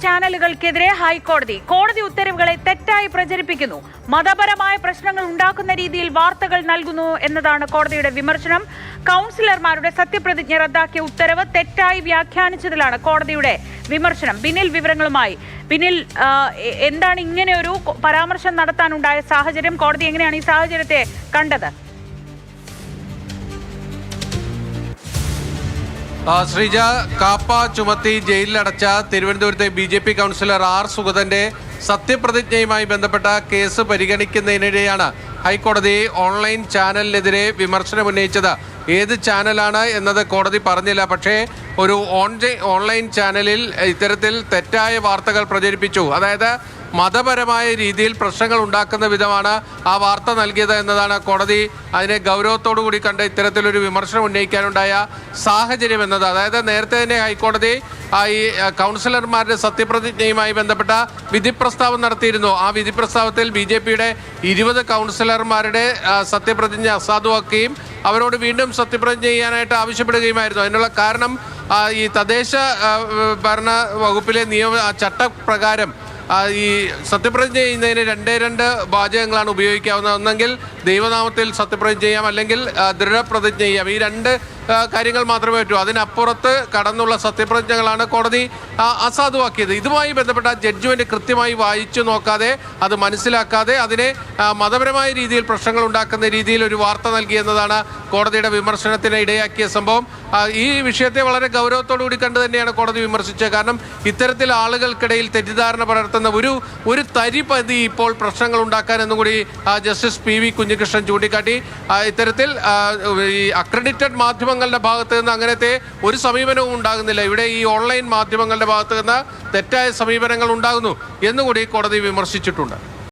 ചാനലുകൾക്കെതിരെ കോടതി ഉത്തരവുകളെ തെറ്റായി പ്രചരിപ്പിക്കുന്നു, മതപരമായ പ്രശ്നങ്ങൾ ഉണ്ടാക്കുന്ന രീതിയിൽ വാർത്തകൾ നൽകുന്നു എന്നതാണ് കോടതിയുടെ വിമർശനം. കൗൺസിലർമാരുടെ സത്യപ്രതിജ്ഞ റദ്ദാക്കിയ ഉത്തരവ് തെറ്റായി വ്യാഖ്യാനിച്ചതിലാണ് കോടതിയുടെ വിമർശനം. ബിനിൽ വിവരങ്ങളുമായി. ബിനിൽ, എന്താണ് ഇങ്ങനെ ഒരു പരാമർശം നടത്താനുണ്ടായ സാഹചര്യം? കോടതി എങ്ങനെയാണ് ഈ സാഹചര്യത്തെ കണ്ടത്? ശ്രീജ, കാപ്പ ചുമത്തി ജയിലിലടച്ച തിരുവനന്തപുരത്തെ BJP കൗൺസിലർ ആർ സുഗതന്റെ സത്യപ്രതിജ്ഞയുമായി ബന്ധപ്പെട്ട കേസ് പരിഗണിക്കുന്നതിനിടെയാണ് ഹൈക്കോടതി ഓൺലൈൻ ചാനലിനെതിരെ വിമർശനം ഉന്നയിച്ചത്. ഏത് ചാനലാണ് എന്നത് കോടതി പറഞ്ഞില്ല. പക്ഷേ ഒരു ഓൺലൈൻ ചാനലിൽ ഇത്തരത്തിൽ തെറ്റായ വാർത്തകൾ പ്രചരിപ്പിച്ചു. അതായത് മതപരമായ രീതിയിൽ പ്രശ്നങ്ങൾ ഉണ്ടാക്കുന്ന വിധമാണ് ആ വാർത്ത നൽകിയത് എന്നതാണ് കോടതി അതിനെ ഗൗരവത്തോടു കൂടി കണ്ട് ഇത്തരത്തിലൊരു വിമർശനം ഉന്നയിക്കാനുണ്ടായ സാഹചര്യം എന്നത്. അതായത് നേരത്തെ തന്നെ ഹൈക്കോടതി ഈ കൗൺസിലർമാരുടെ സത്യപ്രതിജ്ഞയുമായി ബന്ധപ്പെട്ട വിധി പ്രസ്താവം നടത്തിയിരുന്നു. ആ വിധി പ്രസ്താവത്തിൽ BJPയുടെ 20 കൗൺസിലർമാരുടെ സത്യപ്രതിജ്ഞ അസാധുവാക്കുകയും അവരോട് വീണ്ടും സത്യപ്രതിജ്ഞ ചെയ്യാനായിട്ട് ആവശ്യപ്പെടുകയുമായിരുന്നു. അതിനുള്ള കാരണം ഈ തദ്ദേശ ഭരണ വകുപ്പിലെ ചട്ടപ്രകാരം ഈ സത്യപ്രതിജ്ഞ ചെയ്യുന്നതിന് രണ്ട് വാചകങ്ങളാണ് ഉപയോഗിക്കാവുന്നത്. ഒന്നെങ്കിൽ ദൈവനാമത്തിൽ സത്യപ്രതിജ്ഞ ചെയ്യാം, അല്ലെങ്കിൽ ദൃഢപ്രതിജ്ഞ ചെയ്യാം. ഈ രണ്ട് കാര്യങ്ങൾ മാത്രമേ പറ്റൂ. അതിനപ്പുറത്ത് കടന്നുള്ള സത്യപ്രതിജ്ഞകളാണ് കോടതി അസാധുവാക്കിയത്. ഇതുമായി ബന്ധപ്പെട്ട ജഡ്ജ്മെന്റ് കൃത്യമായി വായിച്ചു നോക്കാതെ, അത് മനസ്സിലാക്കാതെ, അതിനെ മതപരമായ രീതിയിൽ പ്രശ്നങ്ങൾ ഉണ്ടാക്കുന്ന രീതിയിൽ ഒരു വാർത്ത നൽകി എന്നതാണ് കോടതിയുടെ വിമർശനത്തിന് ഇടയാക്കിയ സംഭവം. ഈ വിഷയത്തെ വളരെ ഗൗരവത്തോടു കൂടി കണ്ടു തന്നെയാണ് കോടതി വിമർശിച്ചത്. കാരണം ഇത്തരത്തിൽ ആളുകൾക്കിടയിൽ തെറ്റിദ്ധാരണ പടർത്തുന്ന ഒരു തരിപതി ഇപ്പോൾ പ്രശ്നങ്ങൾ ഉണ്ടാക്കാൻ എന്നും കൂടി ജസ്റ്റിസ് PV കുഞ്ഞികൃഷ്ണൻ ചൂണ്ടിക്കാട്ടി. ഇത്തരത്തിൽ ഈ അക്രഡിറ്റഡ് മാധ്യമങ്ങളുടെ ഭാഗത്ത് നിന്ന് അങ്ങനത്തെ ഒരു സമീപനവും ഉണ്ടാകുന്നില്ല. ഇവിടെ ഈ ഓൺലൈൻ മാധ്യമങ്ങളുടെ ഭാഗത്ത് നിന്ന് തെറ്റായ സമീപനങ്ങൾ ഉണ്ടാകുന്നു എന്നുകൂടി കോടതി വിമർശിച്ചിട്ടുണ്ട്.